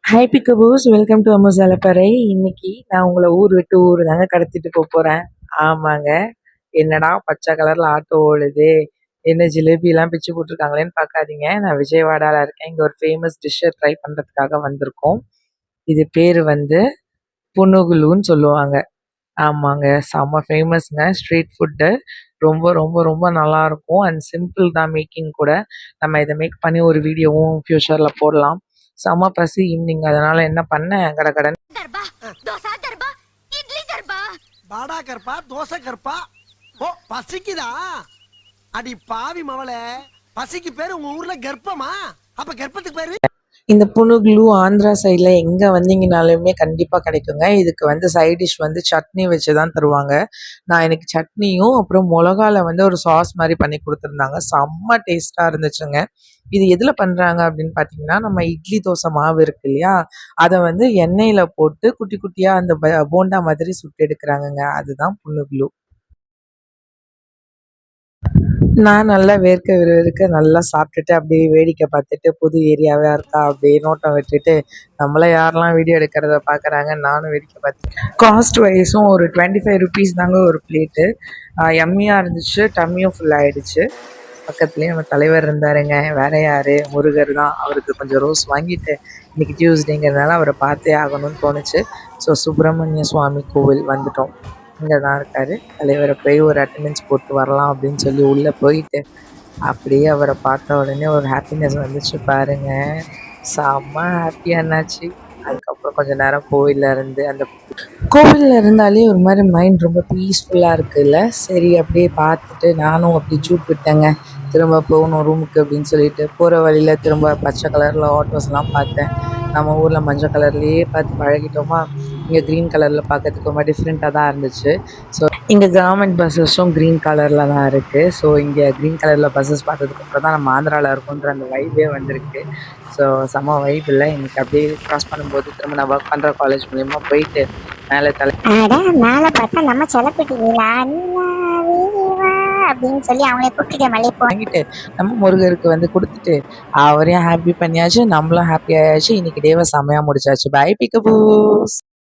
Hi பிக்கபூஸ், welcome to அமுசாலப்பறை. இன்னைக்கு நான் உங்களை ஊர் விட்டு ஊர் தாங்க கடத்திட்டு போகிறேன். ஆமாங்க, என்னடா பச்சை கலரில் ஆட்டோ ஓடுது, என்ன ஜிலேபிலாம் பிச்சு போட்டிருக்காங்களேன்னு பார்க்காதீங்க. நான் விஜயவாடாவில் இருக்கேன். இங்கே ஒரு ஃபேமஸ் டிஷ்ஷை ட்ரை பண்ணுறதுக்காக வந்திருக்கோம். இது பேர் வந்து புனுகுலுன்னு சொல்லுவாங்க. ஆமாங்க, செம்ம ஃபேமஸ்ங்க. ஸ்ட்ரீட் ஃபுட்டு ரொம்ப ரொம்ப ரொம்ப நல்லாயிருக்கும். அண்ட் சிம்பிள் தான் மேக்கிங் கூட. நம்ம இதை மேக் பண்ணி ஒரு வீடியோவும் ஃப்யூச்சரில் போடலாம். செம்ம பசி ஈவினிங், அதனால என்ன பண்ணேன், கடகடன் பாடா கற்பா தோசை கற்பா. ஓ பசிக்குதா? அடி பாவி மவளே, பசிக்கு பேரு உங்க ஊர்ல கர்ப்பமா? அப்ப கர்ப்பத்துக்கு பேரு இந்த புனுகுலு ஆந்திரா சைடில் எங்கே வந்தீங்கனாலுமே கண்டிப்பாக கிடைக்குங்க. இதுக்கு வந்து சைட் டிஷ் வந்து சட்னி வச்சு தான் தருவாங்க. நான் எனக்கு சட்னியும் அப்புறம் மிளகால வந்து ஒரு சாஸ் மாதிரி பண்ணி கொடுத்துருந்தாங்க. செம்ம டேஸ்ட்டாக இருந்துச்சுங்க. இது எதில் பண்ணுறாங்க அப்படின்னு பார்த்தீங்கன்னா, நம்ம இட்லி தோசை மாவு இருக்கு இல்லையா, அதை வந்து எண்ணெயில் போட்டு குட்டி குட்டியாக அந்த போண்டா மாதிரி சுட்டு எடுக்கிறாங்கங்க. அதுதான் புனுகுலு. நான் நல்லா வேர்க்க விறுவிறுக்க நல்லா சாப்பிட்டுட்டு அப்படியே வேடிக்கை பார்த்துட்டு, புது ஏரியாவாக இருக்கா அப்படியே நோட்டம் விட்டுட்டு, நம்மள யாரெல்லாம் வீடியோ எடுக்கிறத பார்க்குறாங்க, நானும் வேடிக்கை பார்த்தேன். காஸ்ட் வைஸும் ஒரு 25 ருபீஸ் தாங்க ஒரு பிளேட்டு. எம்மியாக இருந்துச்சு, டம்மியும் ஃபுல் ஆகிடுச்சு. பக்கத்துலேயே நம்ம தலைவர் இருந்தாருங்க, வேற யார், முருகர் தான். அவருக்கு கொஞ்சம் ரோஸ் வாங்கிட்டு, இன்றைக்கி டியூஸ்டேங்கிறதுனால அவரை பார்த்தே ஆகணும்னு தோணுச்சு. ஸோ சுப்பிரமணிய சுவாமி கோவில் வந்துட்டோம். இங்கே தான் இருக்கார். தலைவரை போய் ஒரு அட்டெண்டன்ஸ் போட்டு வரலாம் அப்படின்னு சொல்லி உள்ளே போயிட்டு, அப்படியே அவரை பார்த்த உடனே ஒரு ஹாப்பினஸ் வந்துச்சு பாருங்க. செம்ம ஹாப்பியானாச்சு. அதுக்கப்புறம் கொஞ்சம் நேரம் கோவிலில் இருந்தாலே ஒரு மாதிரி மைண்ட் ரொம்ப பீஸ்ஃபுல்லாக இருக்குல்ல. சரி அப்படியே பார்த்துட்டு நானும் அப்படி ஜூட் விட்டேங்க. திரும்ப போகணும் ரூமுக்கு அப்படின்னு சொல்லிட்டு போகிற வழியில் திரும்ப பச்சை கலரில் ஆட்டோஸ்லாம் பார்த்தேன். நம்ம ஊரில் மஞ்சள் கலர்லேயே பார்த்து பழகிட்டோமா, இங்கே க்ரீன் கலரில் பார்க்கறதுக்கு ரொம்ப டிஃப்ரெண்ட்டாக தான் இருந்துச்சு. ஸோ இங்கே கவர்மெண்ட் பஸ்ஸஸும் க்ரீன் கலரில் தான் இருக்குது. ஸோ இங்கே க்ரீன் கலரில் பஸ்ஸஸ் பார்த்ததுக்கப்புறம் தான் நம்ம ஆந்திராவில் இருக்கோன்ற அந்த வைப்பே வந்திருக்கு. ஸோ செம்ம வைப் இல்லை. இன்னைக்கு அப்படியே க்ராஸ் பண்ணும்போது திரும்ப நான் ஒர்க் பண்ணுற காலேஜ் மூலியமாக போயிட்டு மேலே மேலே பார்த்தா நம்ம செலப்பிட்டி அப்படின்னு சொல்லி அவங்களே கூப்பிட்டு மல்லிப்பூ வாங்கிட்டு நம்ம முருகருக்கு வந்து கொடுத்துட்டு அவரையும் ஹாப்பி பண்ணியாச்சு, நம்மளும் ஹாப்பி ஆயாச்சு. இன்னைக்கு டேவை செம்மையாக முடிச்சாச்சு. பை பிக்கபூஸ்.